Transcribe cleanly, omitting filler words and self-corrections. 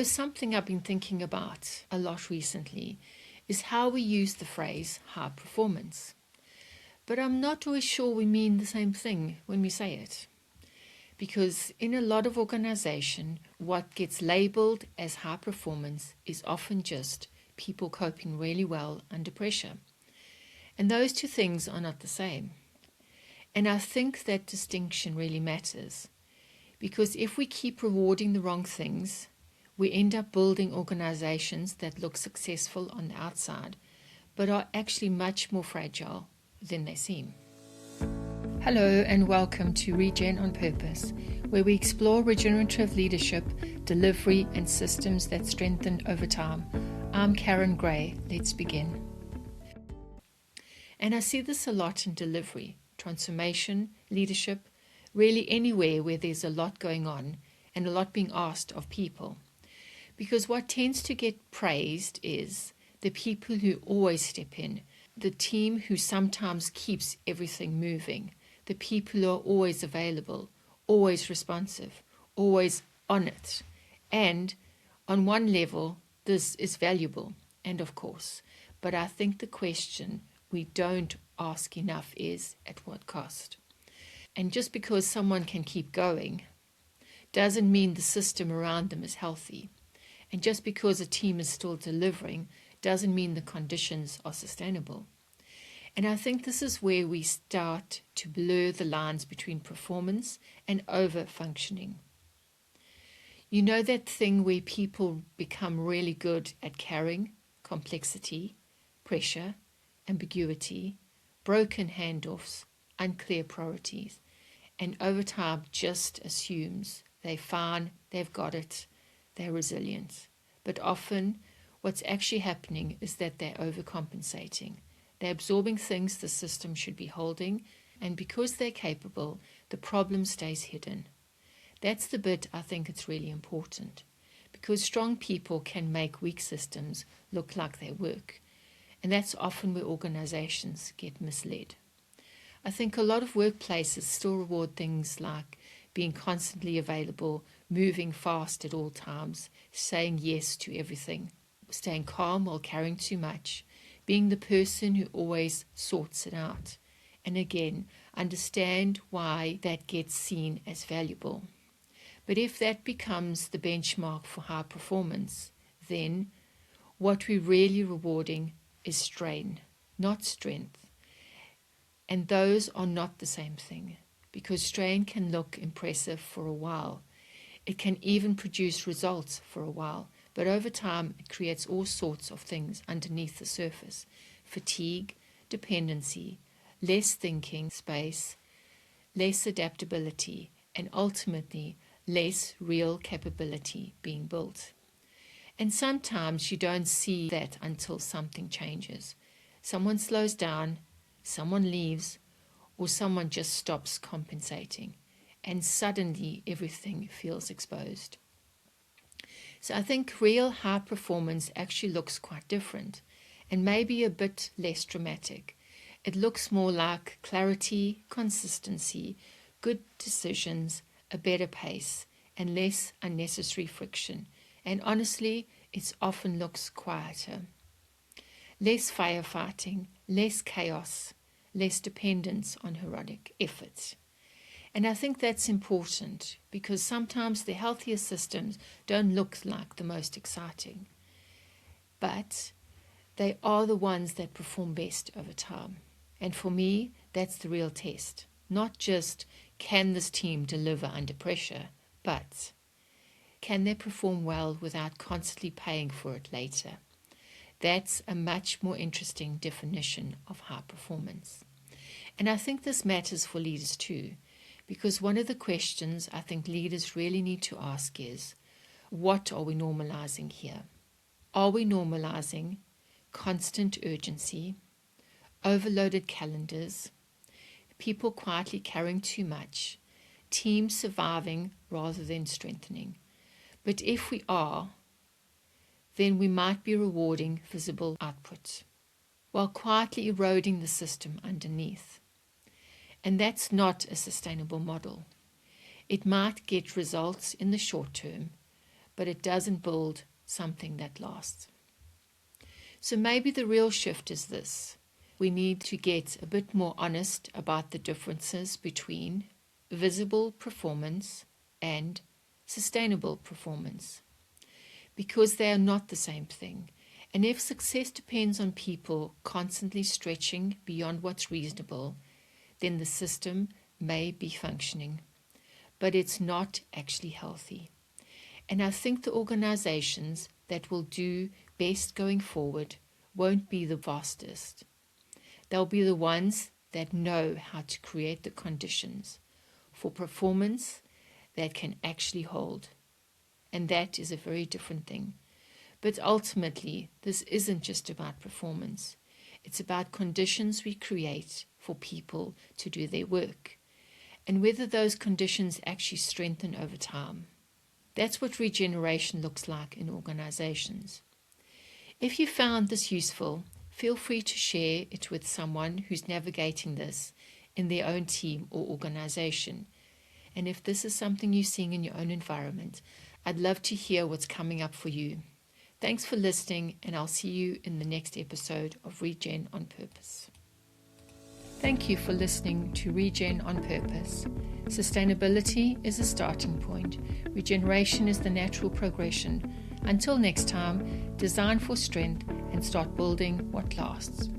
Something I've been thinking about a lot recently is how we use the phrase high performance. But I'm not always sure we mean the same thing when we say it. Because in a lot of organization, what gets labeled as high performance is often just people coping really well under pressure. And those two things are not the same. And I think that distinction really matters. Because if we keep rewarding the wrong things, we end up building organizations that look successful on the outside, but are actually much more fragile than they seem. Hello and welcome to Regen on Purpose, where we explore regenerative leadership, delivery, and systems that strengthen over time. I'm Karen Gray. Let's begin. And I see this a lot in delivery, transformation, leadership, really anywhere where there's a lot going on and a lot being asked of people. Because what tends to get praised is the people who always step in, the team who sometimes keeps everything moving, the people who are always available, always responsive, always on it. And on one level, this is valuable, and of course. But I think the question we don't ask enough is at what cost? And just because someone can keep going doesn't mean the system around them is healthy. And just because a team is still delivering doesn't mean the conditions are sustainable. And I think this is where we start to blur the lines between performance and over-functioning. You know that thing where people become really good at carrying complexity, pressure, ambiguity, broken handoffs, unclear priorities, and over time just assumes they're fine, they've got it, they're resilient. But often what's actually happening is that they're overcompensating. They're absorbing things the system should be holding, and because they're capable, the problem stays hidden. That's the bit I think it's really important, because strong people can make weak systems look like they work, and that's often where organizations get misled. I think a lot of workplaces still reward things like being constantly available, moving fast at all times, saying yes to everything, staying calm while carrying too much, being the person who always sorts it out. And again, understand why that gets seen as valuable. But if that becomes the benchmark for high performance, then what we're really rewarding is strain, not strength. And those are not the same thing, because strain can look impressive for a while. It can even produce results for a while, but over time it creates all sorts of things underneath the surface. Fatigue, dependency, less thinking space, less adaptability, and ultimately less real capability being built. And sometimes you don't see that until something changes. Someone slows down, someone leaves, or someone just stops compensating, and suddenly everything feels exposed. So I think real high performance actually looks quite different, and maybe a bit less dramatic. It looks more like clarity, consistency, good decisions, a better pace, and less unnecessary friction. And honestly, it often looks quieter. Less firefighting, less chaos, less dependence on heroic efforts. And I think that's important because sometimes the healthiest systems don't look like the most exciting, but they are the ones that perform best over time. And for me, that's the real test. Not just can this team deliver under pressure, but can they perform well without constantly paying for it later? That's a much more interesting definition of high performance. And I think this matters for leaders too, because one of the questions I think leaders really need to ask is, what are we normalizing here? Are we normalizing constant urgency, overloaded calendars, people quietly carrying too much, teams surviving rather than strengthening? But if we are, then we might be rewarding visible output while quietly eroding the system underneath. And that's not a sustainable model. It might get results in the short term, but it doesn't build something that lasts. So maybe the real shift is this. We need to get a bit more honest about the differences between visible performance and sustainable performance, because they are not the same thing. And if success depends on people constantly stretching beyond what's reasonable, then the system may be functioning, but it's not actually healthy. And I think the organizations that will do best going forward won't be the vastest. They'll be the ones that know how to create the conditions for performance that can actually hold. And that is a very different thing. But ultimately, this isn't just about performance. It's about conditions we create for people to do their work, and whether those conditions actually strengthen over time. That's what regeneration looks like in organizations. If you found this useful, feel free to share it with someone who's navigating this in their own team or organization. And if this is something you're seeing in your own environment, I'd love to hear what's coming up for you. Thanks for listening, and I'll see you in the next episode of Regen on Purpose. Thank you for listening to Regen on Purpose. Sustainability is a starting point. Regeneration is the natural progression. Until next time, design for strength and start building what lasts.